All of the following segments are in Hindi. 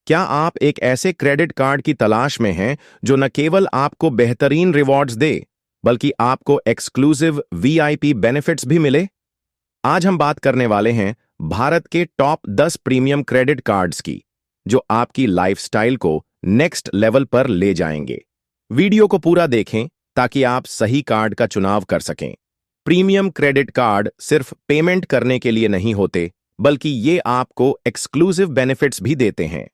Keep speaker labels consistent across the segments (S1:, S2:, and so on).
S1: क्या आप एक ऐसे क्रेडिट कार्ड की तलाश में हैं जो न केवल आपको बेहतरीन रिवॉर्ड्स दे, बल्कि आपको एक्सक्लूसिव वीआईपी बेनिफिट्स भी मिले? आज हम बात करने वाले हैं भारत के टॉप 10 प्रीमियम क्रेडिट कार्ड्स की, जो आपकी लाइफस्टाइल को नेक्स्ट लेवल पर ले जाएंगे। वीडियो को पूरा देखें ताकि आप सही कार्ड का चुनाव कर सकें। प्रीमियम क्रेडिट कार्ड सिर्फ पेमेंट करने के लिए नहीं होते, बल्कि ये आपको एक्सक्लूसिव बेनिफिट्स भी देते हैं।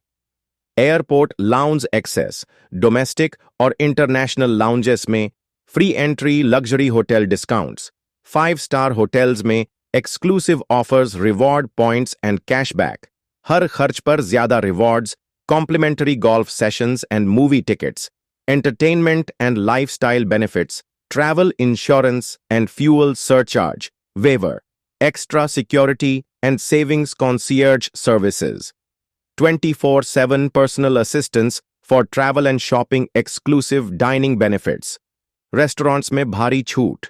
S1: एयरपोर्ट लाउंज एक्सेस, डोमेस्टिक और इंटरनेशनल लाउंजेस में free entry, luxury hotel discounts, 5 star hotels में exclusive offers, reward points and cashback, हर खर्च पर ज्यादा rewards, complimentary golf sessions and movie tickets, entertainment and lifestyle benefits, travel insurance and fuel surcharge, waiver, extra security and savings concierge services, 24/7 personal assistance for travel and shopping, exclusive dining benefits, restaurants में भारी छूट।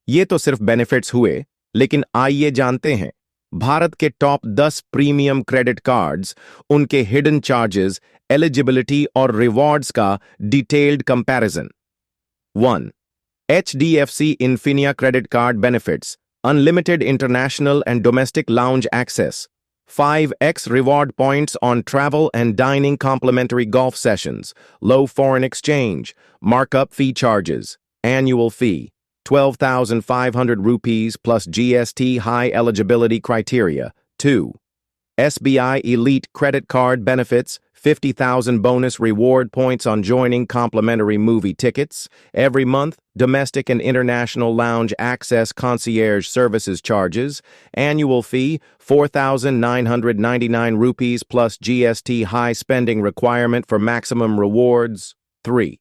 S1: ये तो सिर्फ बेनिफिट्स हुए, लेकिन आइए जानते हैं भारत के टॉप 10 प्रीमियम क्रेडिट कार्ड्स, उनके हिडन चार्जेस, एलिजिबिलिटी और रिवॉर्ड्स का detailed comparison. 1. HDFC Infinia Credit Card Benefits, Unlimited International and Domestic Lounge Access, 5x Reward Points on Travel and Dining, Complimentary Golf Sessions, Low Foreign Exchange, Markup Fee Charges, Annual Fee, 12,500 rupees plus GST, High Eligibility Criteria. 2. SBI Elite Credit Card Benefits, 50,000 bonus reward points on joining, complimentary movie tickets every month, domestic and international lounge access, concierge services charges, annual fee 4,999 rupees plus GST, high spending requirement for maximum rewards. 3.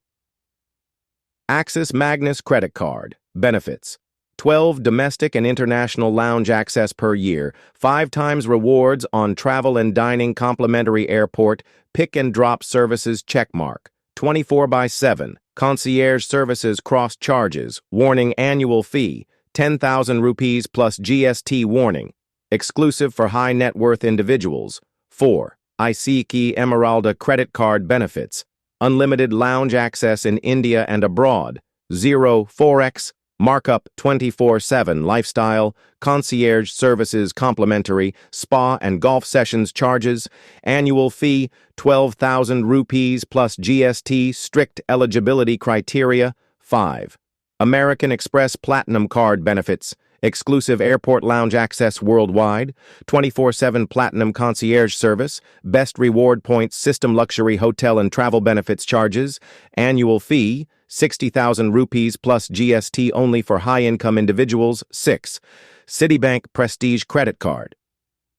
S1: Axis Magnus Credit Card Benefits, 12 domestic and international lounge access per year, 5 times rewards on travel and dining, complimentary airport, pick and drop services checkmark, 24/7, concierge services cross charges, warning annual fee, 10,000 rupees plus GST warning, exclusive for high net worth individuals. 4. iSeeki Emeralda Credit Card Benefits, unlimited lounge access in India and abroad, 0 4x, markup 24/7 lifestyle, concierge services complimentary, spa and golf sessions charges, annual fee 12,000 rupees plus GST, strict eligibility criteria. 5. American Express Platinum Card Benefits, exclusive airport lounge access worldwide, 24/7 platinum concierge service, best reward points system, luxury hotel and travel benefits charges, annual fee 60,000 rupees plus GST only for high-income individuals. 6. Citibank Prestige Credit Card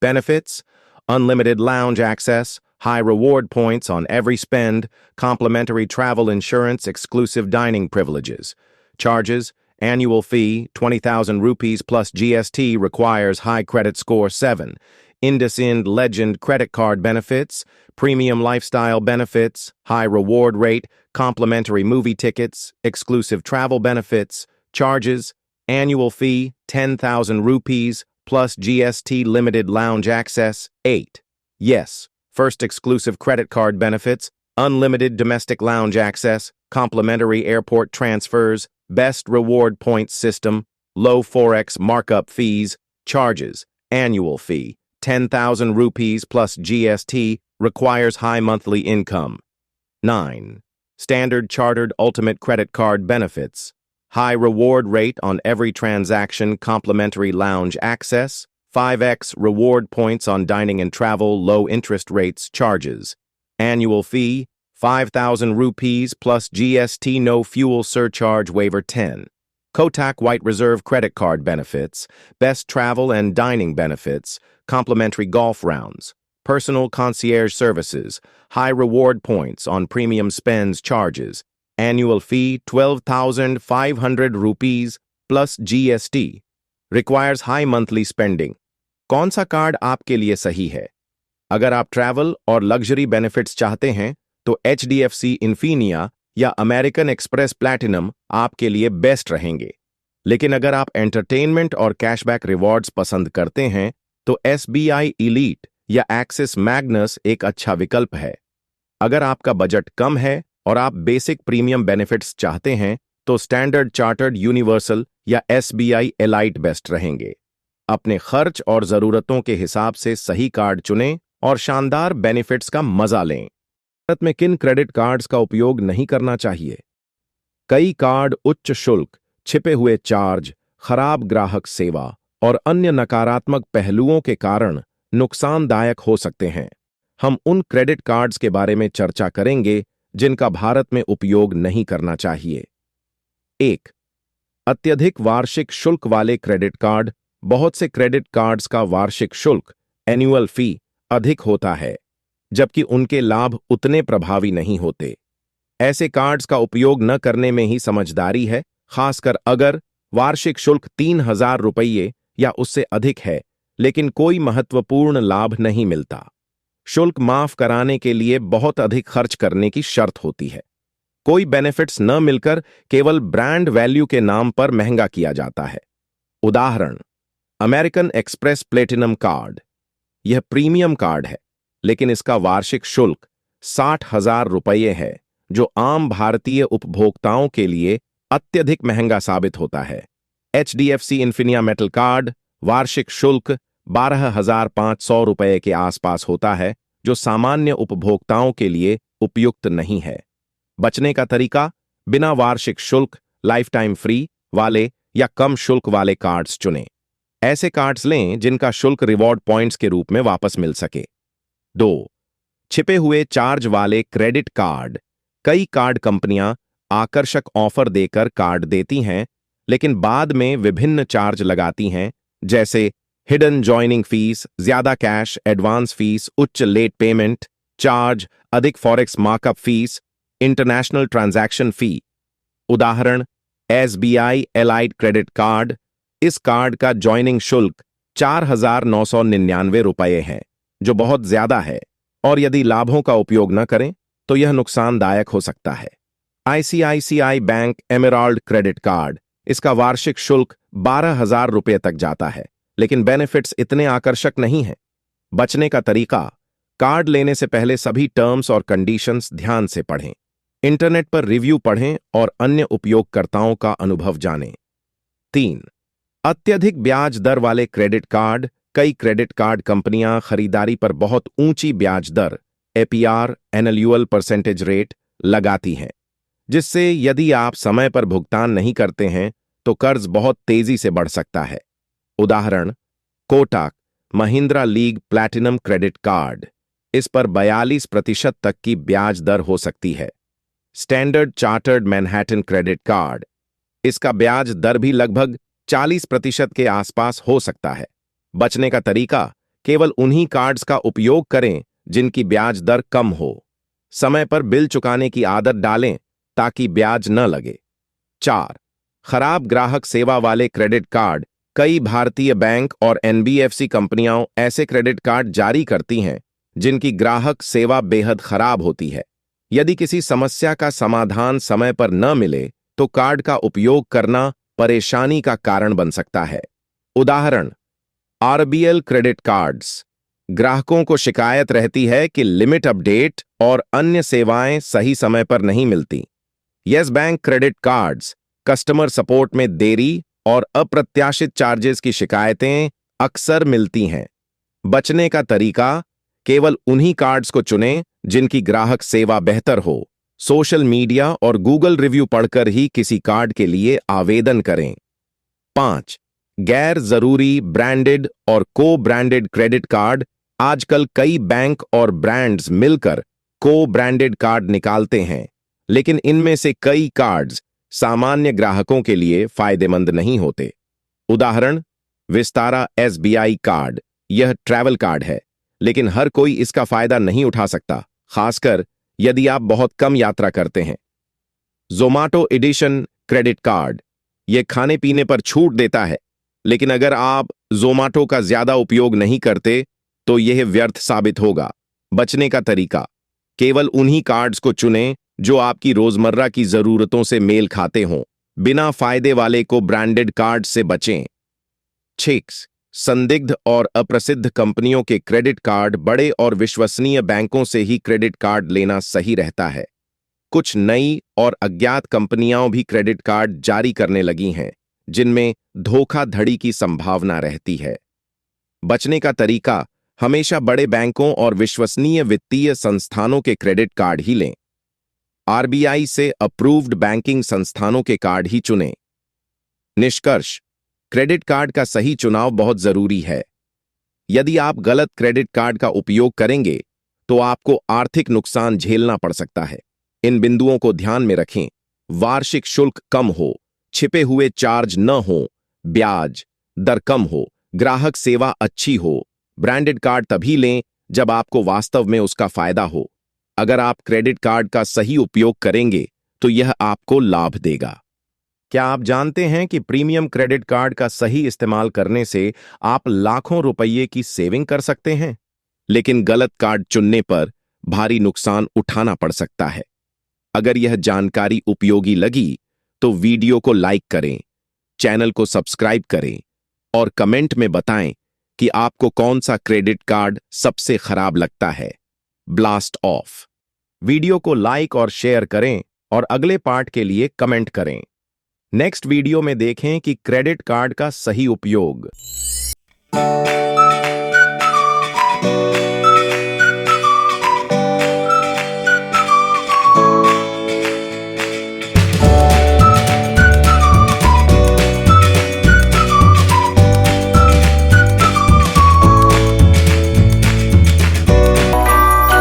S1: Benefits, unlimited lounge access, high reward points on every spend, complimentary travel insurance, exclusive dining privileges. Charges, annual fee 20,000 rupees plus GST, requires high credit score. 7. IndusInd Legend Credit Card Benefits, premium lifestyle benefits, high reward rate, complimentary movie tickets, exclusive travel benefits, charges, annual fee 10,000 rupees plus GST, limited lounge access. 8. Yes, first exclusive credit card benefits, unlimited domestic lounge access, complimentary airport transfers, best reward points system, low forex markup fees, charges, annual fee 10,000 rupees plus GST, requires high monthly income. 9. Standard Chartered Ultimate Credit Card Benefits, high reward rate on every transaction, complimentary lounge access, 5x reward points on dining and travel, low interest rates, charges, annual fee 5,000 rupees plus GST, no fuel surcharge waiver. 10. Kotak White Reserve Credit Card Benefits, best travel and dining benefits, complimentary golf rounds, personal concierge services, high reward points on premium spends, charges, annual fee 12,500 rupees plus GST, requires high monthly spending. कौन सा कार्ड आपके लिए सही है? अगर आप ट्रैवल और लग्जरी बेनिफिट्स चाहते हैं, तो HDFC इन्फीनिया या अमेरिकन एक्सप्रेस प्लैटिनम आपके लिए बेस्ट रहेंगे। लेकिन अगर आप एंटरटेनमेंट और कैशबैक रिवॉर्ड्स पसंद करते हैं, तो SBI इलीट या एक्सिस मैग्नस एक अच्छा विकल्प है। अगर आपका बजट कम है और आप बेसिक प्रीमियम बेनिफिट्स चाहते हैं तो स्टैंडर्ड चार्टर्ड यूनिवर्सल या एसबीआई एलाइट बेस्ट रहेंगे। अपने खर्च और जरूरतों के हिसाब से सही कार्ड चुनें और शानदार बेनिफिट्स का मजा लें। भारत में किन क्रेडिट कार्ड्स का उपयोग नहीं करना चाहिए? कई कार्ड उच्च शुल्क, छिपे हुए चार्ज, खराब ग्राहक सेवा और अन्य नकारात्मक पहलुओं के कारण नुकसानदायक हो सकते हैं। हम उन क्रेडिट कार्ड्स के बारे में चर्चा करेंगे जिनका भारत में उपयोग नहीं करना चाहिए। 1. अत्यधिक वार्षिक शुल्क वाले क्रेडिट कार्ड। बहुत से क्रेडिट कार्ड्स का वार्षिक शुल्क एनुअल फी अधिक होता है, जबकि उनके लाभ उतने प्रभावी नहीं होते। ऐसे कार्ड्स का उपयोग न करने में ही समझदारी है, खासकर अगर वार्षिक शुल्क 3,000 रुपये या उससे अधिक है, लेकिन कोई महत्वपूर्ण लाभ नहीं मिलता। शुल्क माफ कराने के लिए बहुत अधिक खर्च करने की शर्त होती है। कोई बेनिफिट्स न मिलकर केवल ब्रांड वैल्यू के नाम पर महंगा किया जाता है। उदाहरण, अमेरिकन एक्सप्रेस प्लेटिनम कार्ड। यह प्रीमियम कार्ड है, लेकिन इसका वार्षिक शुल्क 60,000 रुपये है, जो आम भारतीय उपभोक्ताओं के लिए अत्यधिक महंगा साबित होता है। HDFC Infinia metal card. वार्षिक शुल्क 12,500 रुपये के आसपास होता है, जो सामान्य उपभोक्ताओं के लिए उपयुक्त नहीं है। बचने का तरीका, बिना वार्षिक शुल्क, लाइफ टाइम फ्री वाले या कम शुल्क वाले कार्ड्स चुनें। ऐसे कार्ड्स लें जिनका शुल्क रिवॉर्ड पॉइंट्स के रूप में वापस मिल सके। 2. छिपे हुए चार्ज वाले क्रेडिट कार्ड। कई कार्ड कंपनियां आकर्षक ऑफर देकर कार्ड देती हैं, लेकिन बाद में विभिन्न चार्ज लगाती हैं, जैसे हिडन जॉइनिंग फीस, ज्यादा कैश, एडवांस फीस, उच्च लेट पेमेंट चार्ज, अधिक forex markup fees, international transaction fee. उदाहरण, एसबीआई एलाइट क्रेडिट कार्ड। इस कार्ड का जॉइनिंग शुल्क 4,999 रुपये है, जो बहुत ज्यादा है, और यदि लाभों का उपयोग न करें तो यह नुकसानदायक हो सकता है। ICICI bank Emerald credit card. इसका वार्षिक शुल्क 12,000 रुपये तक जाता है, लेकिन बेनिफिट्स इतने आकर्षक नहीं हैं। बचने का तरीका, कार्ड लेने से पहले सभी टर्म्स और कंडीशंस ध्यान से पढ़ें। इंटरनेट पर रिव्यू पढ़ें और अन्य उपयोगकर्ताओं का अनुभव जानें। 3. अत्यधिक ब्याज दर वाले क्रेडिट कार्ड। कई क्रेडिट कार्ड कंपनियां खरीदारी पर बहुत ऊंची ब्याज दर APR एनुअल परसेंटेज रेट लगाती हैं, जिससे यदि आप समय पर भुगतान नहीं करते हैं तो कर्ज बहुत तेजी से बढ़ सकता है। उदाहरण, Kotak Mahindra league platinum credit card. इस पर 42% तक की ब्याज दर हो सकती है। Standard chartered Manhattan credit card. इसका ब्याज दर भी लगभग 40% के आसपास हो सकता है। बचने का तरीका, केवल उन्हीं कार्ड्स का उपयोग करें जिनकी ब्याज दर कम हो। समय पर बिल चुकाने की आदत डालें ताकि ब्याज न लगे। 4. खराब ग्राहक सेवा वाले क्रेडिट कार्ड। कई भारतीय बैंक और NBFC कंपनियां ऐसे क्रेडिट कार्ड जारी करती हैं जिनकी ग्राहक सेवा बेहद खराब होती है। यदि किसी समस्या का समाधान समय पर न मिले तो कार्ड का उपयोग करना परेशानी का कारण बन सकता है। उदाहरण, RBL क्रेडिट कार्ड्स। ग्राहकों को शिकायत रहती है कि लिमिट अपडेट और अन्य सेवाएं सही समय पर नहीं मिलती। Yes bank credit cards. Customer support में देरी और अप्रत्याशित चार्जेस की शिकायतें अक्सर मिलती हैं। बचने का तरीका, केवल उन्हीं कार्ड्स को चुनें जिनकी ग्राहक सेवा बेहतर हो। सोशल मीडिया और गूगल रिव्यू पढ़कर ही किसी कार्ड के लिए आवेदन करें। 5. गैर जरूरी ब्रांडेड और को ब्रांडेड क्रेडिट कार्ड। आजकल कई बैंक और ब्रांड्स मिलकर को ब्रांडेड कार्ड निकालते हैं, लेकिन इनमें से कई कार्ड्स सामान्य ग्राहकों के लिए फायदेमंद नहीं होते। उदाहरण, विस्तारा SBI कार्ड। यह ट्रैवल कार्ड है, लेकिन हर कोई इसका फायदा नहीं उठा सकता, खासकर यदि आप बहुत कम यात्रा करते हैं। Zomato edition credit card. यह खाने पीने पर छूट देता है, लेकिन अगर आप जोमाटो का ज्यादा उपयोग नहीं करते तो यह व्यर्थ साबित होगा। बचने का तरीका, केवल उन्हीं कार्ड्स को चुनें जो आपकी रोजमर्रा की जरूरतों से मेल खाते हों। बिना फायदे वाले को ब्रांडेड कार्ड से बचें। 6. संदिग्ध और अप्रसिद्ध कंपनियों के क्रेडिट कार्ड, बड़े और विश्वसनीय बैंकों से ही क्रेडिट कार्ड लेना सही रहता है। कुछ नई और अज्ञात कंपनियां भी क्रेडिट कार्ड जारी करने लगी हैं, जिनमें धोखाधड़ी की संभावना रहती है। बचने का तरीका, हमेशा बड़े बैंकों और विश्वसनीय वित्तीय संस्थानों के क्रेडिट कार्ड ही लें। आरबीआई से अप्रूव्ड बैंकिंग संस्थानों के कार्ड ही चुनें। निष्कर्ष, क्रेडिट कार्ड का सही चुनाव बहुत जरूरी है। यदि आप गलत क्रेडिट कार्ड का उपयोग करेंगे, तो आपको आर्थिक नुकसान झेलना पड़ सकता है। इन बिंदुओं को ध्यान में रखें। वार्षिक शुल्क कम हो, छिपे हुए चार्ज न हो, ब्याज दर कम हो, ग्राहक सेवा अच्छी हो। ब्रांडेड कार्ड तभी लें जब आपको वास्तव में उसका फायदा हो। अगर आप क्रेडिट कार्ड का सही उपयोग करेंगे, तो यह आपको लाभ देगा। क्या आप जानते हैं कि प्रीमियम क्रेडिट कार्ड का सही इस्तेमाल करने से आप लाखों रुपये की सेविंग कर सकते हैं? लेकिन गलत कार्ड चुनने पर भारी नुकसान उठाना पड़ सकता है। अगर यह जानकारी उपयोगी लगी, तो वीडियो को लाइक करें, चैनल को सब्सक्राइब करें और कमेंट में बताएं कि आपको कौन सा क्रेडिट कार्ड सबसे खराब लगता है। Blast of. वीडियो को लाइक और शेयर करें और अगले पार्ट के लिए कमेंट करें। नेक्स्ट वीडियो में देखें कि क्रेडिट कार्ड का सही उपयोग।